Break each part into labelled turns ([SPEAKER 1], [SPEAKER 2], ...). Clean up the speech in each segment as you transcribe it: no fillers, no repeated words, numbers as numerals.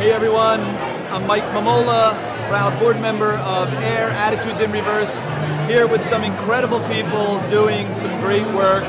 [SPEAKER 1] Hey everyone, I'm Mike Mamola, proud board member of AIR, Attitudes in Reverse, here with some incredible people doing some great work,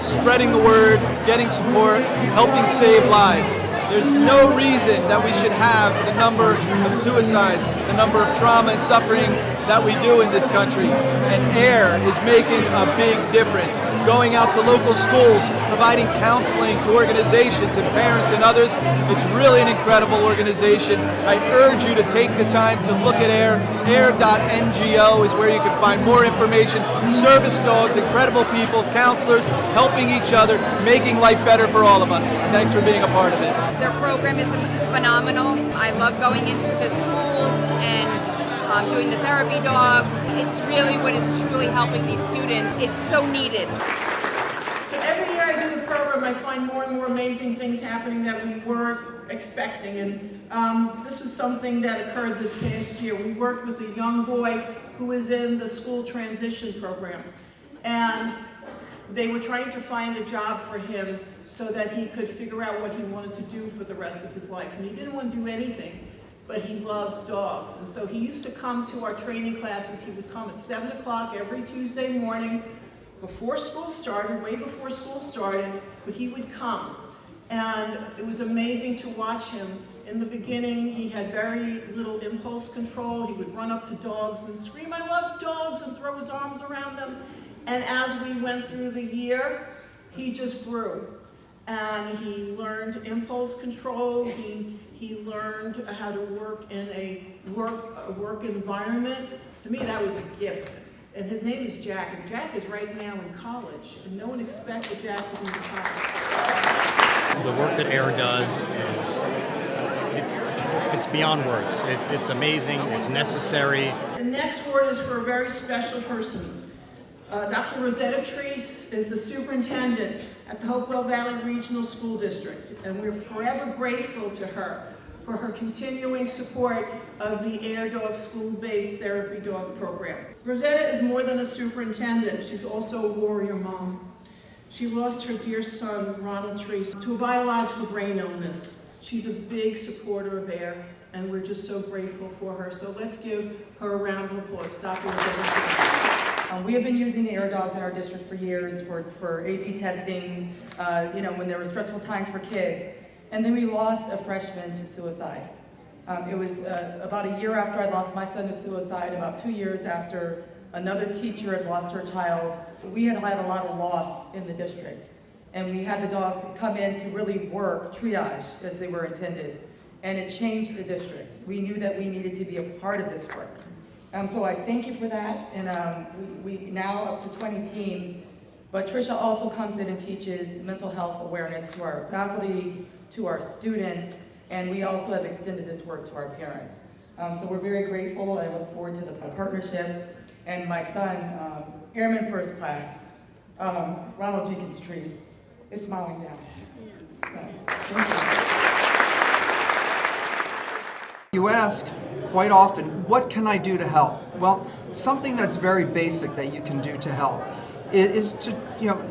[SPEAKER 1] spreading the word, getting support, helping save lives. There's no reason that we should have the number of suicides, the number of trauma and suffering that we do in this country. And AIR is making a big difference, going out to local schools, providing counseling to organizations and parents and others. It's really an incredible organization. I urge you to take the time to look at AIR. AIR.ngo is where you can find more information. Service dogs, incredible people, counselors, helping each other, making life better for all of us. Thanks for being a part of it.
[SPEAKER 2] Their program is phenomenal. I love going into the schools and doing the therapy dogs. It's really what is truly helping these students. It's so needed.
[SPEAKER 3] So every year I do the program, I find more and more amazing things happening that we weren't expecting. And this was something that occurred this past year. We worked with a young boy who was in the school transition program. And they were trying to find a job for him so that he could figure out what he wanted to do for the rest of his life. And he didn't want to do anything, but he loves dogs. And so he used to come to our training classes. He would come at 7 o'clock every Tuesday morning before school started, way before school started, but he would come. And it was amazing to watch him. In the beginning, he had very little impulse control. He would run up to dogs and scream, "I love dogs," and throw his arms around them. And as we went through the year, he just grew. And he learned impulse control. He learned how to work in a work environment. To me, that was a gift. And his name is Jack. And Jack is right now in college. And no one expected Jack to be in college.
[SPEAKER 4] The work that AIR does is it's beyond words. It's amazing. It's necessary.
[SPEAKER 3] The next word is for a very special person. Dr. Rosetta Treese is the superintendent at the Hopewell Valley Regional School District, and we're forever grateful to her for her continuing support of the AIR Dog school-based therapy dog program. Rosetta is more than a superintendent. She's also a warrior mom. She lost her dear son, Ronald Treese, to a biological brain illness. She's a big supporter of AIR, and we're just so grateful for her. So let's give her a round of applause. Dr. Rosetta Treese.
[SPEAKER 5] We have been using the AIR dogs in our district for years for AP testing, when there were stressful times for kids. And then we lost a freshman to suicide. It was about a year after I lost my son to suicide, about 2 years after another teacher had lost her child. We had had a lot of loss in the district. And we had the dogs come in to really work, triage, as they were intended. And it changed the district. We knew that we needed to be a part of this work. So I thank you for that, and we now up to 20 teams, but Tricia also comes in and teaches mental health awareness to our faculty, to our students, and we also have extended this work to our parents. So we're very grateful. I look forward to the partnership, and my son, Airman First Class, Ronald Jenkins Treese, is smiling down. Thank you.
[SPEAKER 6] You ask quite often, what can I do to help? Well, something that's very basic that you can do to help is to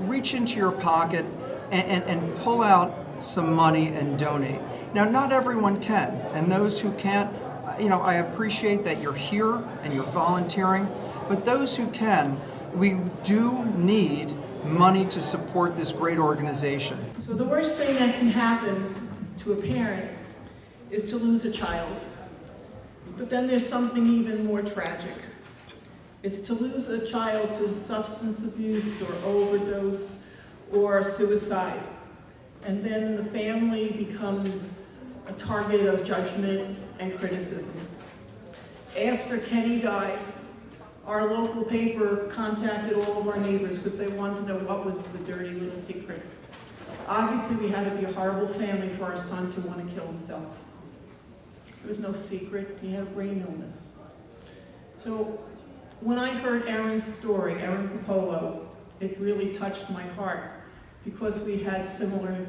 [SPEAKER 6] reach into your pocket and pull out some money and donate. Now, not everyone can, and those who can't, I appreciate that you're here and you're volunteering, but those who can, we do need money to support this great organization.
[SPEAKER 3] So the worst thing that can happen to a parent is to lose a child. But then there's something even more tragic. It's to lose a child to substance abuse or overdose or suicide. And then the family becomes a target of judgment and criticism. After Kenny died, our local paper contacted all of our neighbors because they wanted to know what was the dirty little secret. Obviously, we had to be a horrible family for our son to want to kill himself. There was no secret. He had a brain illness. So when I heard Erin's story, Erin Popolo, it really touched my heart because we had similar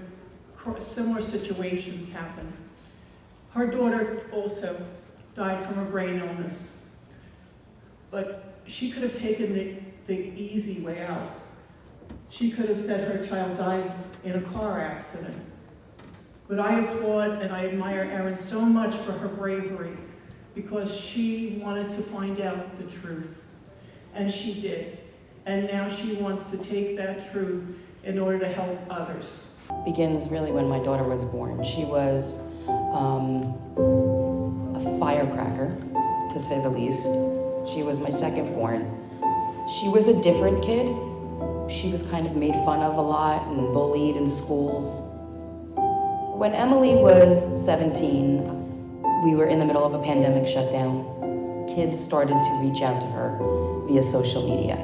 [SPEAKER 3] situations happen. Her daughter also died from a brain illness, but she could have taken the easy way out. She could have said her child died in a car accident. But I applaud and I admire Erin so much for her bravery, because she wanted to find out the truth. And she did. And now she wants to take that truth in order to help others.
[SPEAKER 7] Begins really when my daughter was born. She was a firecracker, to say the least. She was my second born. She was a different kid. She was kind of made fun of a lot and bullied in schools. When Emily was 17, we were in the middle of a pandemic shutdown. Kids started to reach out to her via social media.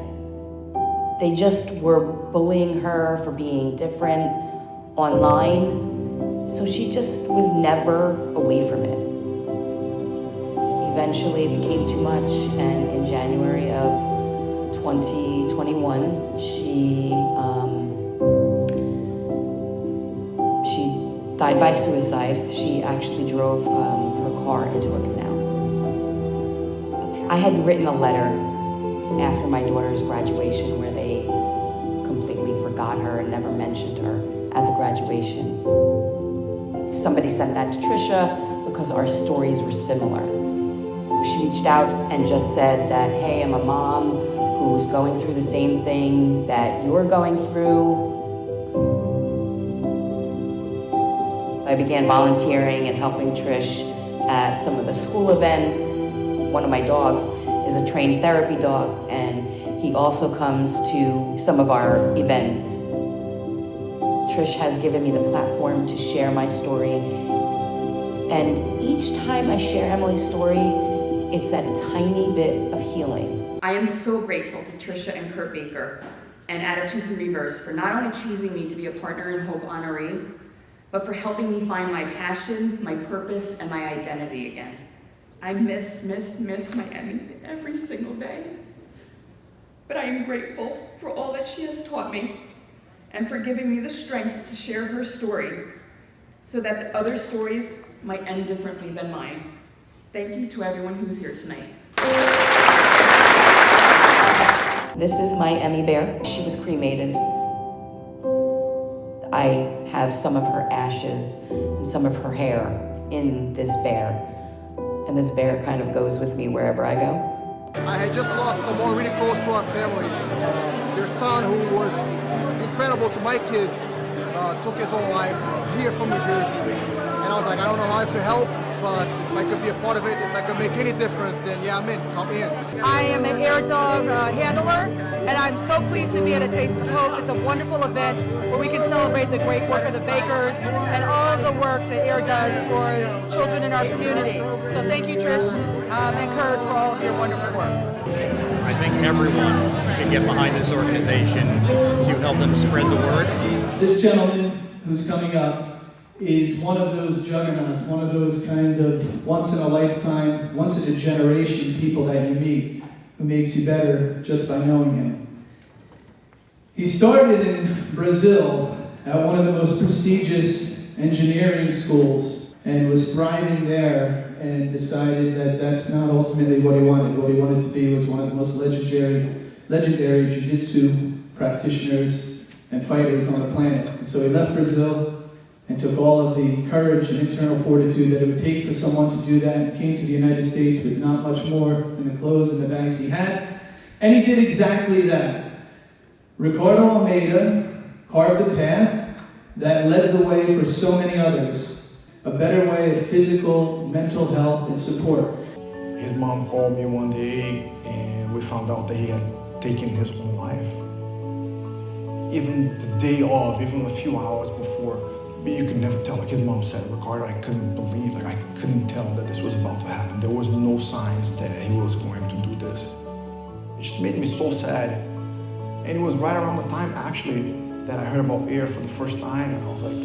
[SPEAKER 7] They just were bullying her for being different online, so she just was never away from it. Eventually it became too much, and in January of 2021, she died by suicide. She actually drove her car into a canal. I had written a letter after my daughter's graduation where they completely forgot her and never mentioned her at the graduation. Somebody sent that to Trisha because our stories were similar. She reached out and just said that, hey, I'm a mom who's going through the same thing that you're going through. I began volunteering and helping Trish at some of the school events. One of my dogs is a trained therapy dog, and he also comes to some of our events. Trish has given me the platform to share my story, and each time I share Emily's story, it's that tiny bit of healing.
[SPEAKER 5] I am so grateful to Trisha and Kurt Baker and Attitudes in Reverse for not only choosing me to be a Partner in Hope honoree, but for helping me find my passion, my purpose, and my identity again. I miss my Emmy every single day. But I am grateful for all that she has taught me and for giving me the strength to share her story so that the other stories might end differently than mine. Thank you to everyone who's here tonight.
[SPEAKER 7] This is my Emmy bear. She was cremated. I have some of her ashes and some of her hair in this bear. And this bear kind of goes with me wherever I go.
[SPEAKER 8] I had just lost someone really close to our family. Their son, who was incredible to my kids, took his own life here from New Jersey. And I was like, I don't know how I could help, but if I could be a part of it, if I could make any difference, then yeah, I'm in. Count me in.
[SPEAKER 9] I am an air dog handler, and I'm so pleased to be at A Taste of Hope. It's a wonderful event where we can celebrate the great work of the bakers and all of the work that AIR does for children in our community. So thank you, Trish and Kurt, for all of your wonderful work.
[SPEAKER 4] I think everyone should get behind this organization to help them spread the word.
[SPEAKER 10] This gentleman who's coming up is one of those juggernauts, one of those kind of once-in-a-lifetime, once-in-a-generation people that you meet who makes you better just by knowing him. He started in Brazil at one of the most prestigious engineering schools and was thriving there and decided that that's not ultimately what he wanted. What he wanted to be was one of the most legendary jiu-jitsu practitioners and fighters on the planet. And so he left Brazil and took all of the courage and internal fortitude that it would take for someone to do that, and came to the United States with not much more than the clothes and the bags he had. And he did exactly that. Ricardo Almeida carved a path that led the way for so many others, a better way of physical, mental health, and support.
[SPEAKER 11] His mom called me one day and we found out that he had taken his own life. Even the day of, even a few hours before, you could never tell. Like his mom said, Ricardo, I couldn't believe, I couldn't tell that this was about to happen. There was no signs that he was going to do this. It just made me so sad. And it was right around the time, actually, that I heard about AIR for the first time, and I was like,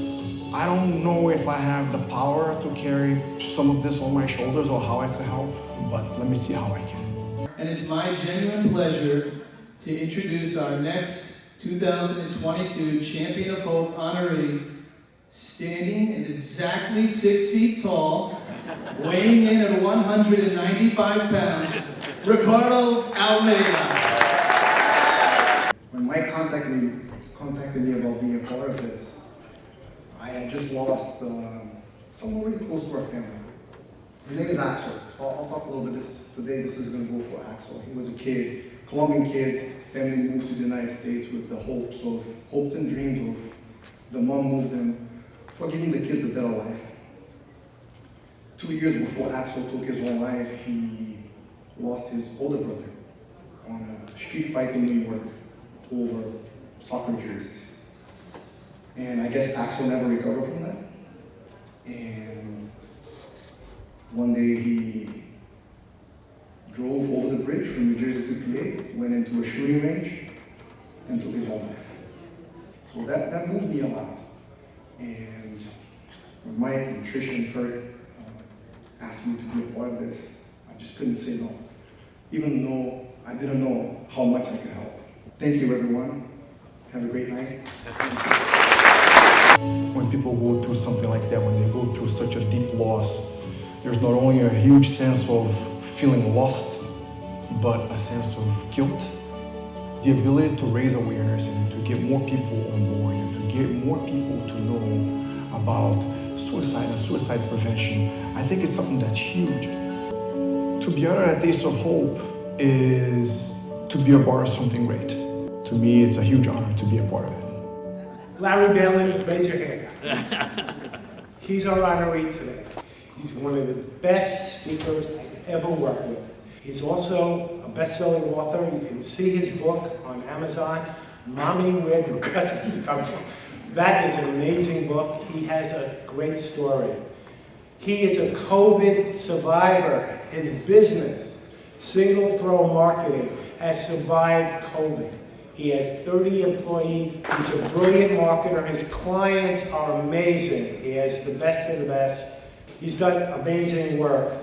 [SPEAKER 11] I don't know if I have the power to carry some of this on my shoulders or how I could help, but let me see how I can.
[SPEAKER 10] And it's my genuine pleasure to introduce our next 2022 Champion of Hope honoree, standing at exactly 6 feet tall, weighing in at 195 pounds, Ricardo Almeida.
[SPEAKER 8] When Mike contacted me about being a part of this, I
[SPEAKER 11] had just lost someone really close to our family. His name is Axel, so I'll talk a little bit today. This is going to go for Axel. He was a kid, Colombian kid, family moved to the United States with the hopes and dreams of the mom moved them for giving the kids a better life. 2 years before Axel took his own life, he lost his older brother on a street fight in New York over soccer jerseys. And I guess Axel never recovered from that. And one day he drove over the bridge from New Jersey to PA, went into a shooting range, and took his own life. So that moved me a lot. And when Mike and Tricia and Kurt asked me to be a part of this, I just couldn't say no, even though I didn't know how much I could help. Thank you, everyone. Have a great night. When people go through something like that, when they go through such a deep loss, there's not only a huge sense of feeling lost, but a sense of guilt. The ability to raise awareness and to get more people on board and to get more people to know about suicide and suicide prevention, I think it's something that's huge. To be under a taste of hope is to be a part of something great. To me, it's a huge honor to be a part of it.
[SPEAKER 12] Larry Bailey, raise your hand. He's our honoree today. He's one of the best speakers I've ever worked with. He's also a best-selling author. You can see his book on Amazon, Mommy, Where Do Cousins Come From? That is an amazing book. He has a great story. He is a COVID survivor. His business, Single Throw Marketing, has survived COVID. He has 30 employees. He's a brilliant marketer. His clients are amazing. He has the best of the best. He's done amazing work.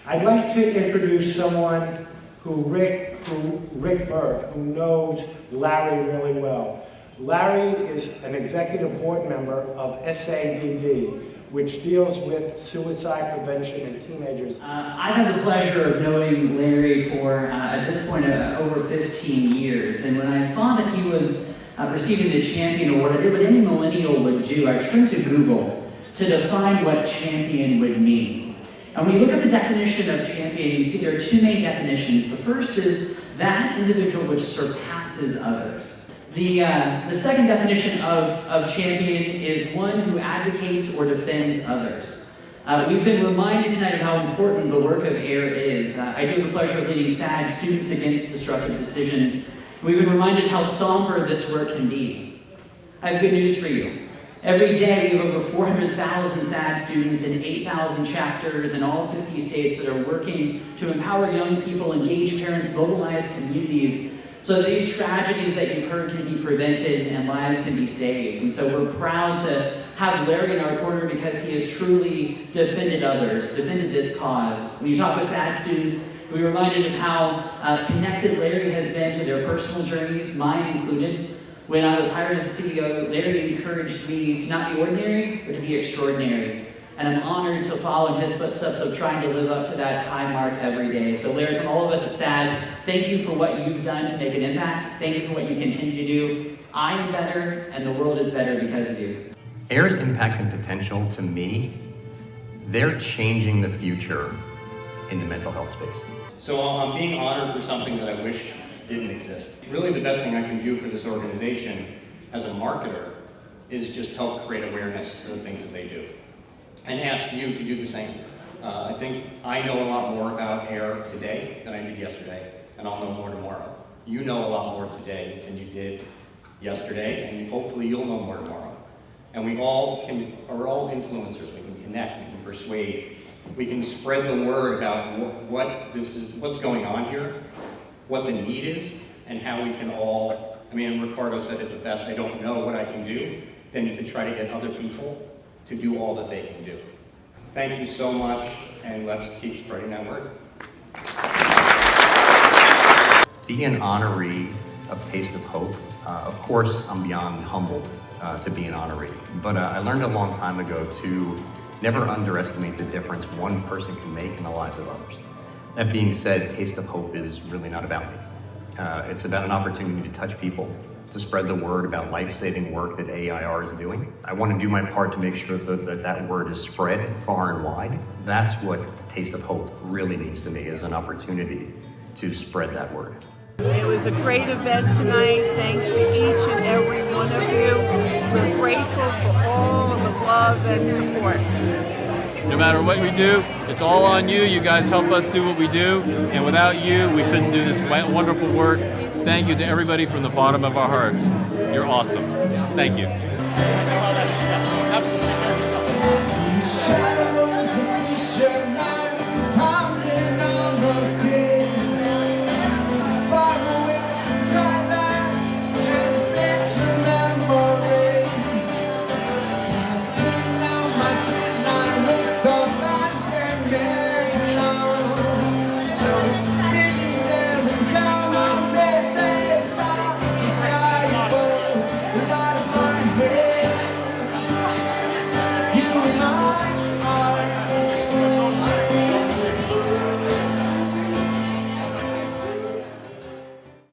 [SPEAKER 12] I'd like to introduce someone Rick Bird, who knows Larry really well. Larry is an executive board member of SADD, which deals with suicide prevention in teenagers.
[SPEAKER 13] I've had the pleasure of knowing Larry for, at this point, over 15 years. And when I saw that he was receiving the Champion Award, I did what any millennial would do. I turned to Google to define what champion would mean. And when you look at the definition of champion, you see there are two main definitions. The first is that individual which surpasses others. The second definition of champion is one who advocates or defends others. We've been reminded tonight of how important the work of AIR is. I do have the pleasure of leading SAD, Students Against Destructive Decisions. We've been reminded how somber this work can be. I have good news for you. Every day we have over 400,000 SAD students in 8,000 chapters in all 50 states that are working to empower young people, engage parents, mobilize communities, so that these tragedies that you've heard can be prevented and lives can be saved. And so we're proud to have Larry in our corner because he has truly defended others, defended this cause. When you talk with SAD students, we're reminded of how connected Larry has been to their personal journeys, mine included. When I was hired as the CEO, Larry encouraged me to not be ordinary, but to be extraordinary. And I'm honored to follow in his footsteps of trying to live up to that high mark every day. So Larry, from all of us at SAD, thank you for what you've done to make an impact. Thank you for what you continue to do. I am better, and the world is better because of you.
[SPEAKER 14] AIR's impact and potential, to me, they're changing the future in the mental health space.
[SPEAKER 4] So I'm being honored for something that I wish didn't exist. Really the best thing I can do for this organization as a marketer is just help create awareness for the things that they do. And ask you to do the same. I think I know a lot more about AIR today than I did yesterday, and I'll know more tomorrow. You know a lot more today than you did yesterday, and hopefully you'll know more tomorrow. And we all are all influencers. We can connect, we can persuade, we can spread the word about what's going on here, what the need is, and how we can all, Ricardo said it the best, I don't know what I can do, then you can try to get other people to do all that they can do. Thank you so much, and let's keep spreading that word.
[SPEAKER 14] Be an honoree of Taste of Hope. Of course, I'm beyond humbled to be an honoree, but I learned a long time ago to never underestimate the difference one person can make in the lives of others. That being said, Taste of Hope is really not about me. It's about an opportunity to touch people to spread the word about life-saving work that AIR is doing. I want to do my part to make sure that word is spread far and wide. That's what Taste of Hope really means to me, is an opportunity to spread that word.
[SPEAKER 3] It was a great event tonight. Thanks to each and every one of you. We're grateful for all of the love and support.
[SPEAKER 15] No matter what we do, it's all on you. You guys help us do what we do, and without you, we couldn't do this wonderful work. Thank you to everybody from the bottom of our hearts. You're awesome. Thank you.